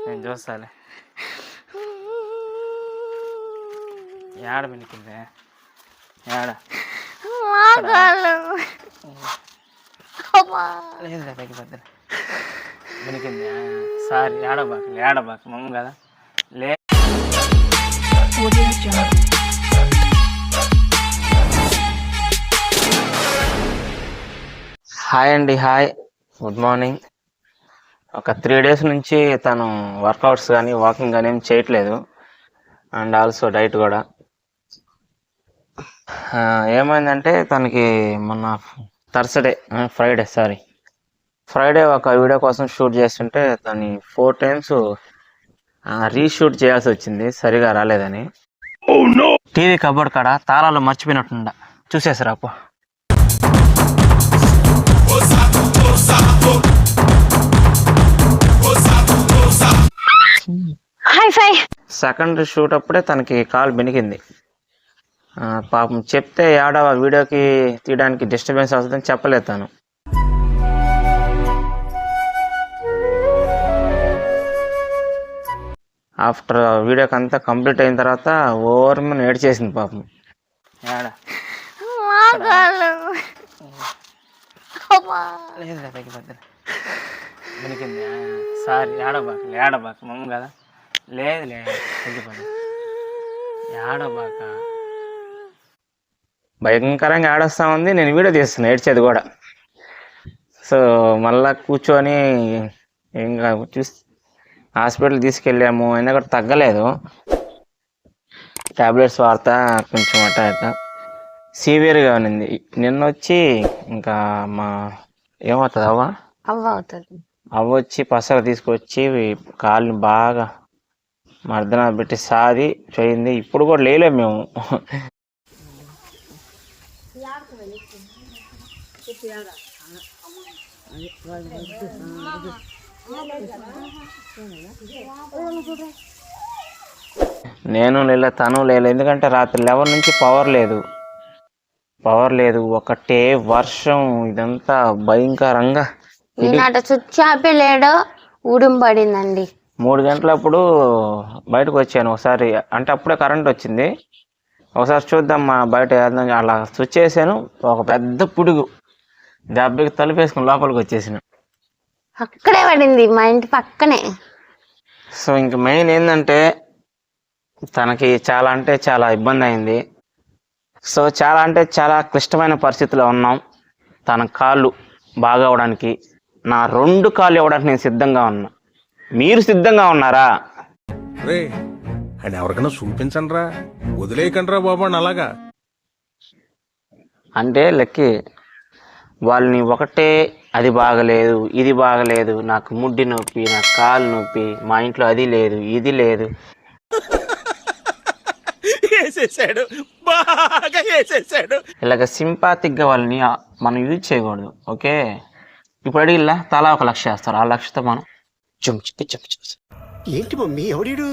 నేను చూస్తాలే. ఏడ వినికిందే? ఏడ లేదు తగ్గిపోద్ది వినికింది. సారీ ఏడబాక మమ్మ కదా లే. హాయ్ అండి, హాయ్, గుడ్ మార్నింగ్. ఒక 3 days నుంచి తను వర్కౌట్స్ కానీ వాకింగ్ కానీ ఏం చేయట్లేదు, అండ్ ఆల్సో డైట్ కూడా. ఏమైందంటే తనకి మొన్న ఫ్రైడే ఒక వీడియో కోసం షూట్ చేస్తుంటే దాన్ని 4 times రీషూట్ చేయాల్సి వచ్చింది, సరిగా రాలేదని. టీవీ కబోర్డ్ కాడ తాళాలు మర్చిపోయినట్టుండ, చూసేసారు అప్పు. సెకండ్ షూట్ అప్పుడే తనకి కాల్ బెనికింది. పాపం చెప్తే వీడియోకి తీయడానికి డిస్టర్బెన్స్ అవుతుందని చెప్పలేదు తను. ఆఫ్టర్ వీడియోకి అంతా కంప్లీట్ అయిన తర్వాత ఓవర్మని ఏడ్చేసింది పాపం. లేదు తగ్గిపోద్ది వినికింది. సారీ ఏడబాక మమ్మ కదా లేదు తగ్గిపోద్ది. ఏడబాక భయంకరంగా ఏడొస్తా ఉంది. నేను వీడియో తీస్తున్నా ఏడ్చేది కూడా. సో మళ్ళా కూర్చొని ఇంకా హాస్పిటల్ తీసుకెళ్ళాము, అయినా కూడా తగ్గలేదు. టాబ్లెట్స్ వాడతా కొంచెం అట్ట సివియర్గా ఉన్నింది. నిన్న వచ్చి ఇంకా మా ఏమవుతుంది అవ్వ వచ్చి పసర తీసుకొచ్చి కాళ్ళని బాగా మర్దన పెట్టి సాది పోయింది. ఇప్పుడు కూడా లేలేము మేము. నేను లేలే, తను లేదు. ఎందుకంటే రాత్రి 11 నుంచి పవర్ లేదు, ఒకటే వర్షం. ఇదంతా భయంకరంగా స్విచ్ ఆపే లేడో ఊడింపడిందండి. 3 గంటలప్పుడు బయటకు వచ్చాను ఒకసారి, అంటే అప్పుడే కరెంట్ వచ్చింది. ఒకసారి చూద్దాం మా బయట అలా స్విచ్ చేశాను, ఒక పెద్ద పుడుగు దెబ్బకి తలుపేసుకుని లోపలికి వచ్చేసాను. అక్కడే పడింది, మా ఇంటి పక్కనే. సో ఇంక మెయిన్ ఏంటంటే తనకి చాలా అంటే చాలా ఇబ్బంది అయింది. సో చాలా అంటే చాలా క్లిష్టమైన పరిస్థితిలో ఉన్నాం. తన కాళ్ళు బాగా అవడానికి, నా 2 కాళ్ళు ఇవ్వడానికి నేను సిద్ధంగా ఉన్నా. మీరు సిద్ధంగా ఉన్నారా? ఎవరికైనా చూపించండి రా, వదిలేయకండి రా బాబు అలాగా. అంటే లెక్కి వాళ్ళని ఒకటే అది బాగలేదు, ఇది బాగలేదు, నాకు ముడ్డి నొప్పి, నాకు కాలు నొప్పి, మా ఇంట్లో అది లేదు, ఇది లేదు, ఇలాగ సింపాతిక్గా వాళ్ళని మనం యూజ్ చేయకూడదు. ఓకే, ఇప్పుడు అడిగిలా తలా 1 లక్ష వేస్తారు. 1 లక్షతో మనం ఏంటి మమ్మీ ఎవడీడు.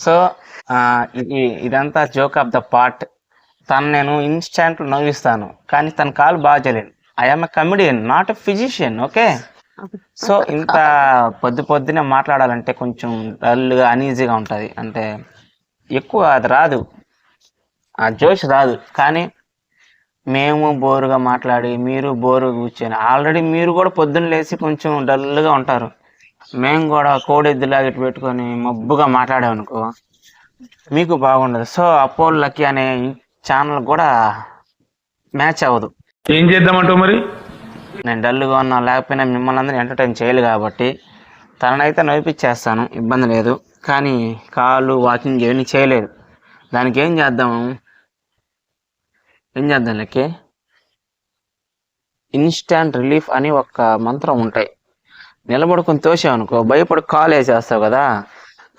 సో ఇదంతా జోక్ ఆఫ్ ద పార్ట్. తను నేను ఇన్స్టాంట్ నవ్విస్తాను, కానీ తన కాలు బాగా చేయలేను. I'm a comedian, not a physician. Okay, so ఇంత పొద్దునే మాట్లాడాలంటే కొంచెం డల్గా అనీజీగా ఉంటుంది. అంటే ఎక్కువ అది రాదు, ఆ జోష్ రాదు. కానీ మేము బోరుగా మాట్లాడి, మీరు బోరుగా కూర్చొని, ఆల్రెడీ మీరు కూడా పొద్దున్న లేచి కొంచెం డల్గా ఉంటారు. మేము కూడా కోడెద్దులాగా పెట్టుకొని మబ్బుగా మాట్లాడామనుకో మీకు బాగుండదు. సో అపోలో లక్కీ అనే ఛానల్ కూడా మ్యాచ్ అవ్వదు. ఏం చేద్దామంటావు మరి? నేను డల్గా ఉన్నా లేకపోయినా మిమ్మల్ని అందరినీ ఎంటర్టైన్ చేయాలి కాబట్టి తననైతే నవ్విపించేస్తాను, ఇబ్బంది లేదు. కానీ కాళ్ళు వాకింగ్ ఏమీ చేయలేదు. దానికి ఏం చేద్దాం లెక్కే? ఇన్స్టాంట్ రిలీఫ్ అని ఒక మంత్రం ఉంటాయి. నిలబడుకొని తోసావనుకో భయపడి కాలు వేసేస్తావు కదా,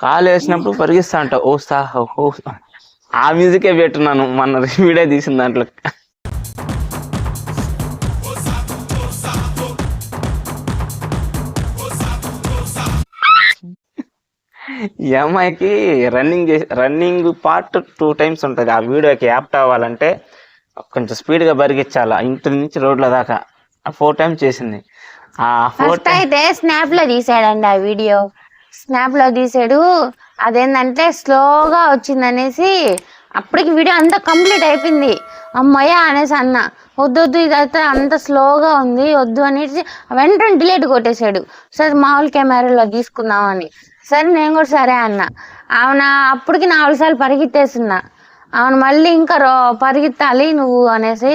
కాలు వేసినప్పుడు పరిగిస్తా అంటావు, ఓ సా ఓ. ఆ మ్యూజికే పెట్టున్నాను మన వీడియో తీసిన దాంట్లో. ఈ అమ్మాయికి రన్నింగ్ పార్ట్ 2 times ఉంటుంది. ఆ వీడియోకి యాప్ట్ అవ్వాలంటే కొంచెం స్పీడ్గా పరిగెచ్చాలా, ఇంటి నుంచి రోడ్ల దాకా. 4 టైమ్స్ చేసింది. ఆ 4 ఫస్ట్ అయితే స్నాప్ లో తీసాడండి ఆ వీడియో. స్నాప్ లో తీసాడు, అదేంటంటే స్లోగా వచ్చిందనేసి అప్పటికి వీడియో అంతా కంప్లీట్ అయిపోయింది. అమ్మయ్య అనేసి అన్న, వద్దు ఇదైతే అంత స్లోగా ఉంది వద్దు అనేసి వెంటనే డిలీట్ కొట్టేశాడు. సరే మామూలు కెమెరాలో తీసుకుందామని, సరే నేను కూడా సరే అన్న. ఆమె అప్పటికి 4 సార్లు పరిగెత్తేస్తున్నా, అవును మళ్ళీ ఇంకా పరిగెత్తాలి నువ్వు అనేసి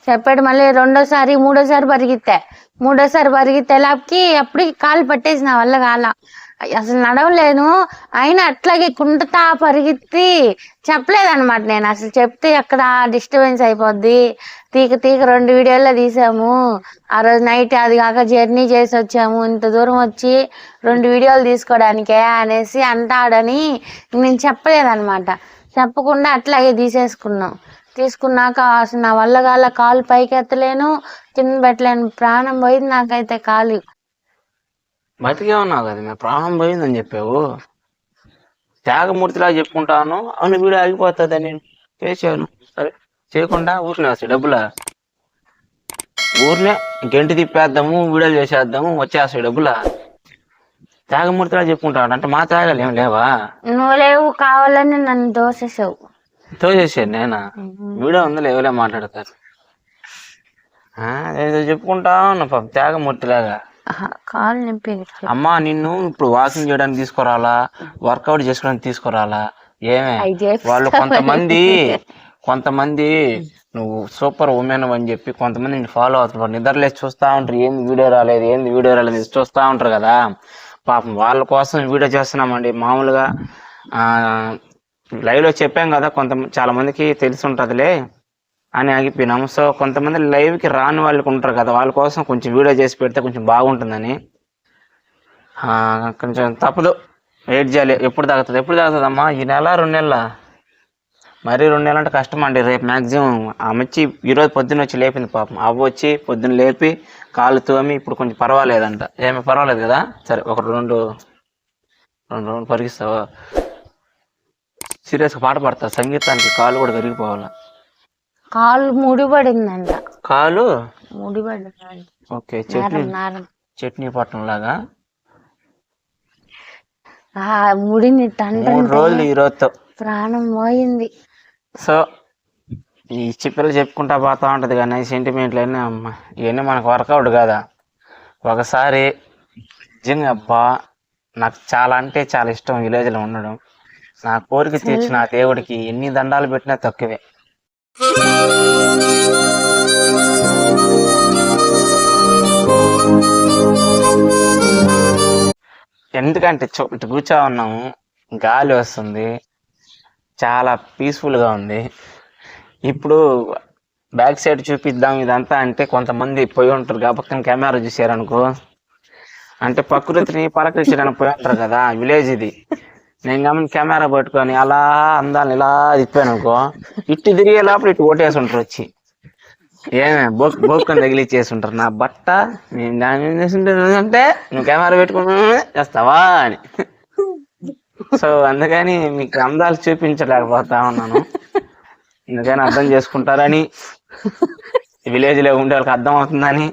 చెప్పాడు. మళ్ళీ రెండోసారి మూడోసారి పరిగెత్తేలాకి అప్పటికి కాలు పట్టేసి నా వల్ల కాల, అసలు నడవలేను. అయినా అట్లాగే కుంటతా పరిగెత్తి చెప్పలేదన్నమాట. నేను అసలు చెప్తే ఎక్కడ డిస్టర్బెన్స్ అయిపోద్ది, తీక 2 వీడియోల్లో తీసాము. ఆ రోజు నైట్ అది కాక జర్నీ చేసి వచ్చాము, ఇంత దూరం వచ్చి 2 వీడియోలు తీసుకోవడానికే అనేసి అంటాడని నేను చెప్పలేదన్నమాట. చెప్పకుండా అట్లాగే తీసుకున్నాక అసలు నా వల్ల కాల, కాలు పైకి ఎత్తలేను, కింద పెట్టలేను, ప్రాణం పోయింది నాకైతే. కాలు బతికే ఉన్నావు కదా, మేము ప్రాణం పోయిందని చెప్పావు. త్యాగమూర్తిలా చెప్పుకుంటాను, అవును వీడియో ఆగిపోతుంది నేను చేశాను. సరే చేయకుండా ఊరినే వస్తాయి డబ్బులా, ఊరినే గంటి తిప్పేద్దాము, వీడియోలు చేసేద్దాము, వచ్చేస్తాయి డబ్బులా. త్యాగమూర్తిలా చెప్పుకుంటాడు అంటే మా త్యాగాలు ఏం లేవా? నువ్వు లేవు, కావాలని నన్ను దోసేసావు. తోసేసాను నేనా? వీడియో ఉందా లేవలే మాట్లాడతారు. ఏదో చెప్పుకుంటా ఉన్నా పాప త్యాగమూర్తిలాగా. కాలు నింపి అమ్మా నిన్ను ఇప్పుడు వాకింగ్ చేయడానికి తీసుకురాలా, వర్కౌట్ చేసుకోవడానికి తీసుకురాలా? ఏమే వాళ్ళు కొంతమంది నువ్వు సూపర్ ఉమెన్ అని చెప్పి కొంతమంది నేను ఫాలో అవుతున్నారు, నిద్రలేసి చూస్తూ ఉంటారు, ఏంది వీడియో రాలేదు చూస్తూ ఉంటారు కదా. పాపం వాళ్ళ కోసం వీడియో చేస్తున్నామండి. మామూలుగా లైవ్లో చెప్పాం కదా, చాలా మందికి తెలిసి ఉంటుందిలే అని ఆగిపోయినాము. సో కొంతమంది లైవ్కి రాని వాళ్ళకి ఉంటారు కదా, వాళ్ళ కోసం కొంచెం వీడియో చేసి పెడితే కొంచెం బాగుంటుందని. కొంచెం తప్పదు, వెయిట్ చేయాలి. ఎప్పుడు తాగుతుందమ్మా? ఈ నెల 2 నెలల? మరీ 2 నెలలు అంటే కష్టం అండి. రేపు మ్యాక్సిమం ఆమెచ్చి ఈరోజు పొద్దున్న వచ్చి లేపింది పాపం. వచ్చి పొద్దున్న లేపి కాళ్ళు తోమి ఇప్పుడు కొంచెం పర్వాలేదంట. ఏమీ పర్వాలేదు కదా? సరే ఒక 2 రౌండ్లు పరిగిస్తావా? సీరియస్గా పాట పాడతా, సంగీతానికి కాలు కూడా కరిగిపోవాలా. కాలు ముడిపడిందంట. కాలు ముడిపడింది. ఓకే, చట్నీ పట్టణం లాగా ముడిని 3 రోజులు ఈ రోజుతో ప్రాణం పోయింది. సో ఈ చిప్పలు చెప్పుకుంటా పోతా ఉంటది కానీ సెంటిమెంట్లు అన్నీ అమ్మ, ఇవన్నీ మనకు వర్కౌట్ కదా. ఒకసారి నిజంగా అబ్బా నాకు చాలా అంటే చాలా ఇష్టం విలేజ్లో ఉండడం. నా కోరిక తీర్చిన దేవుడికి ఎన్ని దండాలు పెట్టినా తక్కువే. ఎందుకంటే ఇటు కూర్చో ఉన్నాము, గాలి వస్తుంది, చాలా పీస్ఫుల్గా ఉంది. ఇప్పుడు బ్యాక్ సైడ్ చూపిద్దాం ఇదంతా అంటే కొంతమంది పోయి ఉంటారు కాబట్టి కెమెరా చూసారనుకో, అంటే ప్రకృతిని పలకరించడానికి పోయి ఉంటారు కదా. విలేజ్ ఇది. నేను గమని కెమెరా పట్టుకొని అలా అందాన్ని ఇలా తిప్పాను అనుకో, ఇటు తిరిగే లోపల ఇటు ఓటేసి ఉంటారు వచ్చి, ఏమే బొక్కని తగిలిచ్చేసి ఉంటారు. నా బట్ట నేను దాని అంటే నువ్వు కెమెరా పెట్టుకుని చేస్తావా అని. సో అందుకని మీకు అందాలు చూపించలేకపోతా ఉన్నాను. అందుకని అర్థం చేసుకుంటారని, విలేజ్లో ఉండే వాళ్ళకి అర్థం అవుతుందని.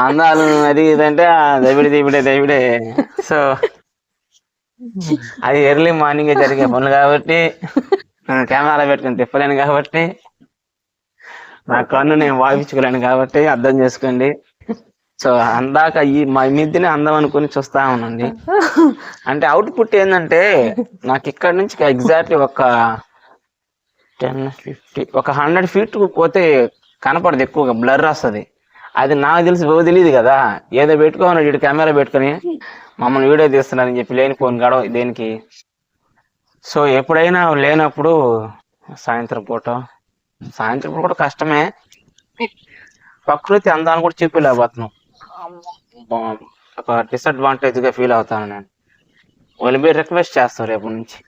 అందాలు అది ఇదంటే దవిడే. సో అది ఎర్లీ మార్నింగే జరిగే పనులు కాబట్టి కెమెరా పెట్టుకుని తిప్పలేను కాబట్టి, నా కన్ను నేను వాయించుకోలేను కాబట్టి అర్థం చేసుకోండి. సో అందాక మా మిద్దిని అందం అనుకుని చూస్తా ఉన్నాండి. అంటే అవుట్పుట్ ఏంటంటే నాకు ఇక్కడ నుంచి ఎగ్జాక్ట్లీ ఒక 100 feet పోతే కనపడదు, ఎక్కువగా బ్లర్ వస్తుంది. అది నాకు తెలియదు కదా, ఏదో పెట్టుకోమన్నాడు వీడు కెమెరా పెట్టుకొని మమ్మల్ని వీడియో తీస్తున్నారని చెప్పి లేనిపోని గడవ దేనికి. సో ఎప్పుడైనా లేనప్పుడు సాయంత్రం పూట కూడా కష్టమే, ప్రకృతి అందాన్ని కూడా చూపించలేకపోతున్నాం. ఒక డిసడ్వాంటేజ్గా ఫీల్ అవుతాను నేను. వాళ్ళు మీరు రిక్వెస్ట్ చేస్తారు రేపు నుంచి.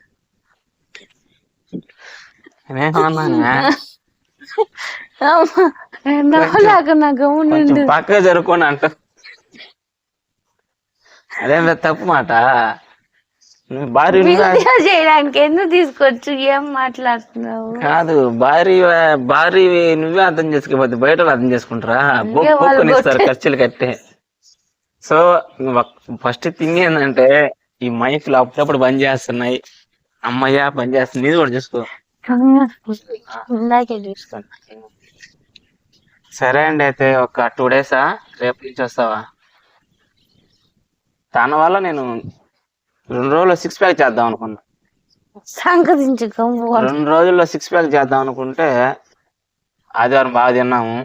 కొంచెం పక్కగా జరుపుకొని అంట, అదేం తప్పు మాట. నువ్వు భార్య వీడియో చేయడానికి ఎందుకు తీసుకొచ్చు? ఏం మాట్లాడుతున్నావు? కాదు, భార్య నువ్వే అర్థం చేసుకోవద్దు, బయట వాళ్ళు అర్థం చేసుకుంటారా? బొక్కుని ఇస్తారు ఖర్చులు కట్టే. సో ఫస్ట్ థింగ్ ఏంటంటే ఈ మైక్లు అప్పుడప్పుడు బంద్ చేస్తున్నాయి. అమ్మయ్య బంద్ చేస్తుంది, ఇది కూడా చూసుకో. ఇందాకే చూసుకోండి. సరే అండి, అయితే ఒక 2 డేసా రేపు నుంచి వస్తావా? తన వల్ల నేను 2 రోజుల్లో 6 ప్యాక్ చేద్దాం అనుకున్నా. సంకదించుకో. 2 రోజుల్లో 6 ప్యాక్ చేద్దాం అనుకుంటే ఆదివారం బాగా తిన్నాము,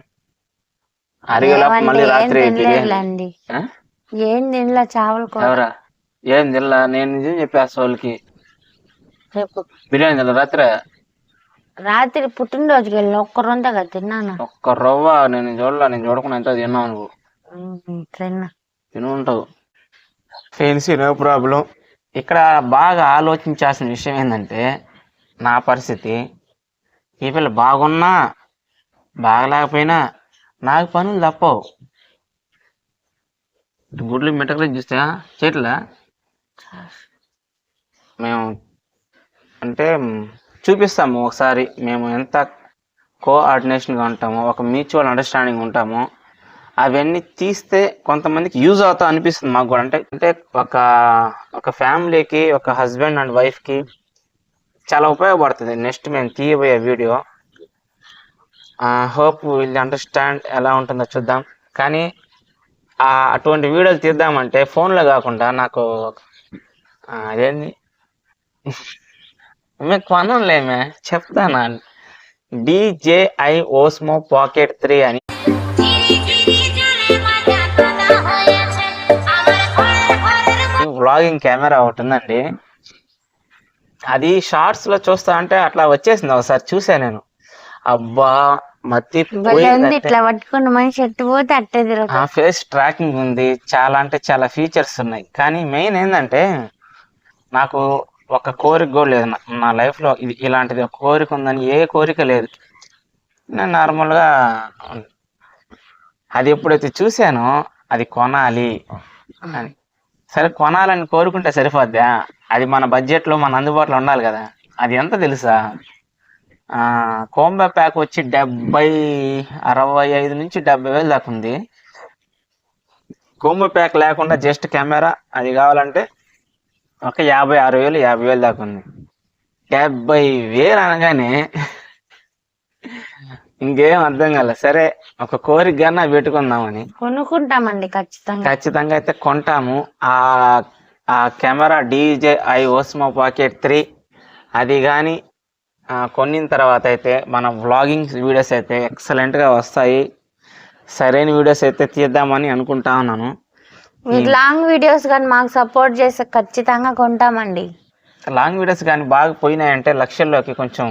అరిగేలోపు మళ్ళీ రాత్రి తినలేదులేండి. ఏం తినలా, చావలు కూడా. ఎవరా ఏం తినలా? నేను నిజం చెప్పేస్తా వాళ్ళకి. రేపు బిర్యానీ తిన్నా రాత్రి పుట్టినరోజుకి వెళ్ళి ఒక్క రొంతగా తిన్నాను. ఒక్క రవ్వ నేను చూడలా, నేను చూడకుండా ఎంత తిన్నావు నువ్వు. తిన్నా. తిని ఉంటావు. Fancy no problem. ఇక్కడ బాగా ఆలోచించాల్సిన విషయం ఏంటంటే నా పరిస్థితి. ఈ పిల్ల బాగున్నా బాగలేకపోయినా నాకు పనులు తప్పవు. గుడ్లు మెటకలు చూస్తే చెట్ల మేము అంటే చూపిస్తాము ఒకసారి మేము ఎంత కోఆర్డినేషన్గా ఉంటామో, ఒక మ్యూచువల్ అండర్స్టాండింగ్ ఉంటామో. అవన్నీ తీస్తే కొంతమందికి యూజ్ అవుతా అనిపిస్తుంది మాకు కూడా. అంటే ఒక ఫ్యామిలీకి, ఒక హస్బెండ్ అండ్ వైఫ్కి చాలా ఉపయోగపడుతుంది నెక్స్ట్ మేము తీయబోయే వీడియో. హోప్ విల్ అండర్స్టాండ్ ఎలా ఉంటుందో చూద్దాం. కానీ అటువంటి వీడియోలు తీద్దామంటే ఫోన్లో కాకుండా నాకు అదేంది మేము కొనంలేమే చెప్తానా, DJI Osmo Pocket 3 అని వ్లాగింగ్ కెమెరా ఒకటి ఉందండి. అది షార్ట్స్ లో చూస్తా అంటే అట్లా వచ్చేసింది, ఒకసారి చూసా నేను. అబ్బా మత్తి ఇట్లా పట్టుకున్న మనిషి ఎట్టిపోతే అట్టే తిరుగుతుంది. ఫేస్ ట్రాకింగ్ ఉంది, చాలా అంటే చాలా ఫీచర్స్ ఉన్నాయి. కానీ మెయిన్ ఏంటంటే నాకు ఒక కోరిక కూడా లేదు నా లైఫ్ లో. ఇది ఇలాంటిది ఒక కోరిక ఉందని ఏ కోరిక లేదు. నేను నార్మల్గా అది ఎప్పుడైతే చూసానో అది కొనాలి అని, సరే కొనాలని కోరుకుంటే సరిపోద్దా? అది మన బడ్జెట్లో మన అందుబాటులో ఉండాలి కదా. అది ఎంత తెలుసా? కోంబో ప్యాక్ వచ్చి 65 నుంచి 70,000 దాకా ఉంది. కోంబో ప్యాక్ లేకుండా జస్ట్ కెమెరా అది కావాలంటే ఒక 56,000 50,000 దాకా ఉంది. 70,000 అనగానే ఇంకేం అర్థం కాలే. సరే ఒక కోరిక కన్నా పెట్టుకుందామని కొనుక్కుంటామండి ఖచ్చితంగా అయితే కొంటాము. ఆ కెమెరా DJI Osmo Pocket 3 అది కానీ కొన్నిన తర్వాత అయితే మన వ్లాగింగ్ వీడియోస్ అయితే ఎక్సలెంట్గా వస్తాయి. సరైన వీడియోస్ అయితే తీద్దామని అనుకుంటా ఉన్నాను. మీరు లాంగ్ వీడియోస్ కానీ మాకు సపోర్ట్ చేస్తే ఖచ్చితంగా కొంటామండి. లాంగ్ వీడియోస్ కానీ బాగా పోయినాయంటే లక్షల్లోకి, కొంచెం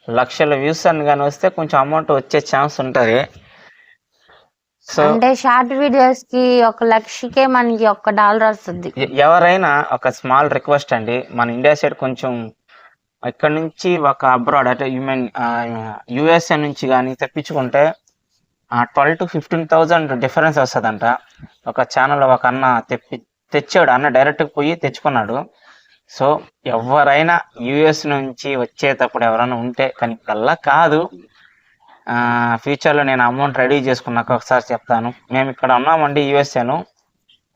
లక్షల వ్యూస్ అని కానీ వస్తే కొంచెం అమౌంట్ వచ్చే ఛాన్స్ ఉంటుంది. సో అంటే షార్ట్ వీడియోస్ కి 1,00,000కే మనకి $1 వస్తుంది. ఎవరైనా ఒక స్మాల్ రిక్వెస్ట్ అండి, మన ఇండియా సైడ్ కొంచెం ఇక్కడ నుంచి ఒక అబ్రాడ్ అంటే USA నుంచి కానీ తెప్పించుకుంటే 12,000 to 15,000 డిఫరెన్స్ వస్తుందంట. ఒక ఛానల్లో ఒక అన్న తెచ్చాడు, అన్న డైరెక్ట్గా పోయి తెచ్చుకున్నాడు. సో ఎవరైనా US నుంచి వచ్చేటప్పుడు ఎవరైనా ఉంటే, కానీ ఇప్పుడల్లా కాదు, ఫ్యూచర్లో నేను అమౌంట్ రెడీ చేసుకున్నాక ఒకసారి చెప్తాను. మేము ఇక్కడ ఉన్నామండి USA,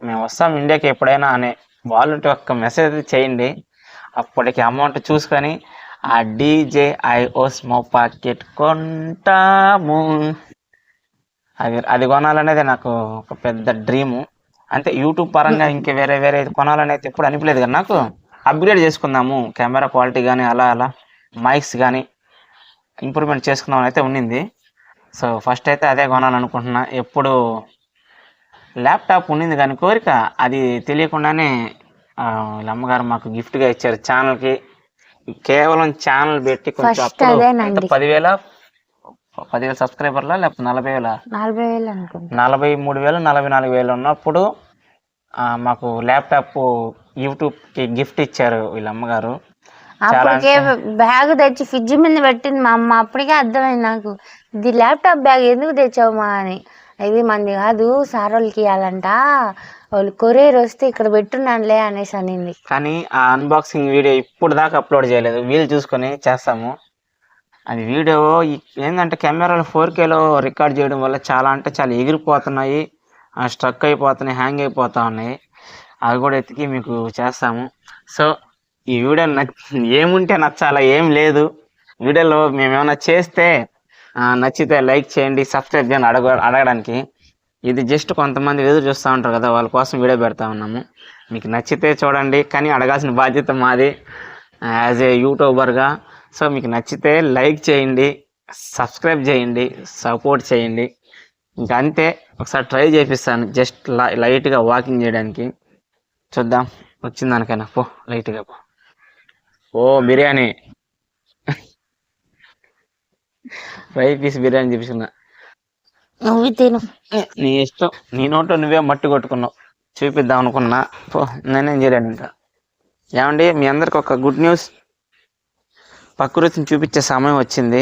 మేము వస్తాం ఇండియాకి ఎప్పుడైనా అనే వాళ్ళంటే ఒక్క మెసేజ్ చేయండి. అప్పటికి అమౌంట్ చూసుకొని ఆ DJI Osmo Pocket కొంటాము. అది కొనాలనేది నాకు ఒక పెద్ద డ్రీము. అంటే యూట్యూబ్ పరంగా ఇంకా వేరే కొనాలనేది ఎప్పుడు అనిపించలేదు. కానీ నాకు అప్గ్రేడ్ చేసుకుందాము, కెమెరా క్వాలిటీ కానీ అలా మైక్స్ కానీ ఇంప్రూవ్మెంట్ చేసుకుందామని అయితే ఉండింది. సో ఫస్ట్ అయితే అదే కొనాలనుకుంటున్నా. ఎప్పుడు ల్యాప్టాప్ ఉండింది కానీ కోరిక, అది తెలియకుండానే వీళ్ళ అమ్మగారు మాకు గిఫ్ట్గా ఇచ్చారు ఛానల్కి. కేవలం ఛానల్ పెట్టి కొంచెం అప్పుడు 10,000 సబ్స్క్రైబర్లా లేకపోతే 40,000 43,000 44,000 ఉన్నప్పుడు మాకు ల్యాప్టాప్ యూట్యూబ్కి గిఫ్ట్ ఇచ్చారు వీళ్ళ అమ్మగారు. అప్పటికే బ్యాగ్ తెచ్చి ఫ్రిడ్జ్ మీద పెట్టింది మా అమ్మ. అప్పటికే అర్థమైంది నాకు, ఇది ల్యాప్టాప్ బ్యాగ్ ఎందుకు తెచ్చావు మా అని. ఇది మంది కాదు, సార్ వాళ్ళకి ఇవ్వాలంట, వాళ్ళు కొరియర్ వస్తే ఇక్కడ పెట్టున్నానులే అనేసి అనింది. కానీ ఆ అన్బాక్సింగ్ వీడియో ఇప్పుడు దాకా అప్లోడ్ చేయలేదు, వీలు చూసుకొని చేస్తాము. అది వీడియో ఏంటంటే కెమెరాలో 4Kలో రికార్డ్ చేయడం వల్ల చాలా అంటే చాలా ఎగిరిపోతున్నాయి, స్ట్రక్ అయిపోతున్నాయి, హ్యాంగ్ అయిపోతా ఉన్నాయి. అవి కూడా ఎత్తికి మీకు చేస్తాము. సో ఈ వీడియో ఏముంటే నచ్చాలా, ఏం లేదు. వీడియోలో మేము ఏమైనా చేస్తే నచ్చితే లైక్ చేయండి, సబ్స్క్రైబ్ చేయండి అడగడానికి. ఇది జస్ట్ కొంతమంది ఎదురు చూస్తూ ఉంటారు కదా, వాళ్ళ కోసం వీడియో పెడతా ఉన్నాము. మీకు నచ్చితే చూడండి, కానీ అడగాల్సిన బాధ్యత మాది యాజ్ ఏ యూట్యూబర్గా. సో మీకు నచ్చితే లైక్ చేయండి, సబ్స్క్రైబ్ చేయండి, సపోర్ట్ చేయండి. ఇంకా అంతే. ఒకసారి ట్రై చేపిస్తాను జస్ట్ లైట్గా వాకింగ్ చేయడానికి. చూద్దాం వచ్చింది దానికైనా. పో లైట్గా పో. ఓ బిర్యానీ, ఫ్రై పీస్ బిర్యానీ చూపించుకున్నా. నువ్వు తిను. నీ ఇష్టం, నీ నోట్లో నువ్వే మట్టి కొట్టుకున్నావు. చూపిద్దాం అనుకున్నా, పో నేనేం చేయలేను ఇంకా. ఏమండి మీ అందరికి ఒక గుడ్ న్యూస్, ప్రకృతిని చూపించే సమయం వచ్చింది.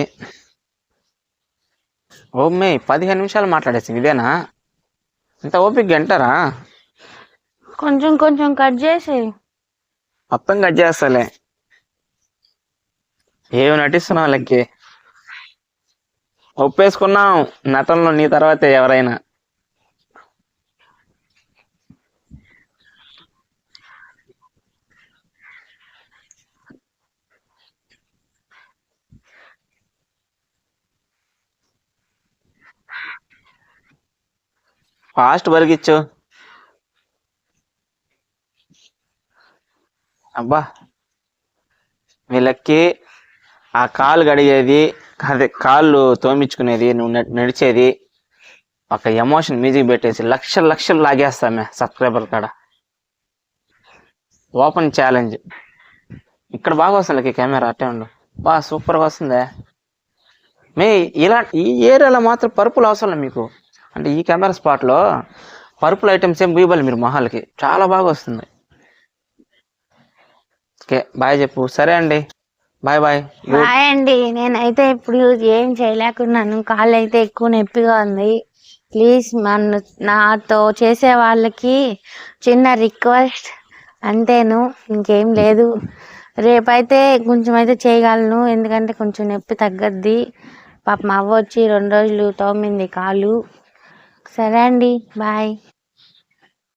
ఓ మే 15 నిమిషాలు మాట్లాడేసింది, ఇదేనా? ఇంత ఓపిక గంటారా? కొంచెం కొంచెం కట్ చేసి మొత్తం కట్ చేస్తాలే. ఏమి నటిస్తున్నావు లెక్కి? ఒప్పేసుకున్నాం, నటనలో నీ తర్వాతే ఎవరైనా. ఫాస్ట్ బరిగిచ్చు. అబ్బా వీళ్ళకి ఆ కాలు గడిగేది, అదే కాళ్ళు తోమించుకునేది, నువ్వు నడిచేది, ఒక ఎమోషన్ మ్యూజిక్ పెట్టేసి లక్షలు లక్షలు లాగేస్తామే సబ్స్క్రైబర్ కాడ. Open challenge. ఇక్కడ బాగా వస్తుంది కెమెరా, అట్టే ఉండు. బా సూపర్గా వస్తుందే. మే ఇలా ఈ ఏరియాలో మాత్రం పరుపులు అవసరం మీకు. అంటే ఈ కెమెరా స్పాట్లో పరుపుల ఐటమ్స్ ఏం బీయబలి మీరు మొహాలకి, చాలా బాగా వస్తుంది. ఓకే బాయ్ చెప్పు. సరే అండి, బాయ్ బాయ్. బాయ్ అండి. నేనైతే ఇప్పుడు ఏం చేయలేకున్నాను, కాళ్ళు అయితే ఎక్కువ నొప్పిగా ఉంది. ప్లీజ్ నాతో చేసే వాళ్ళకి చిన్న రిక్వెస్ట్ అంతేను, ఇంకేం లేదు. రేపైతే కొంచెం అయితే చేయగలను, ఎందుకంటే కొంచెం నొప్పి తగ్గద్ది. పాప మా అవ్వ వచ్చి 2 రోజులు తోమింది కాలు. సరే అండి, బాయ్.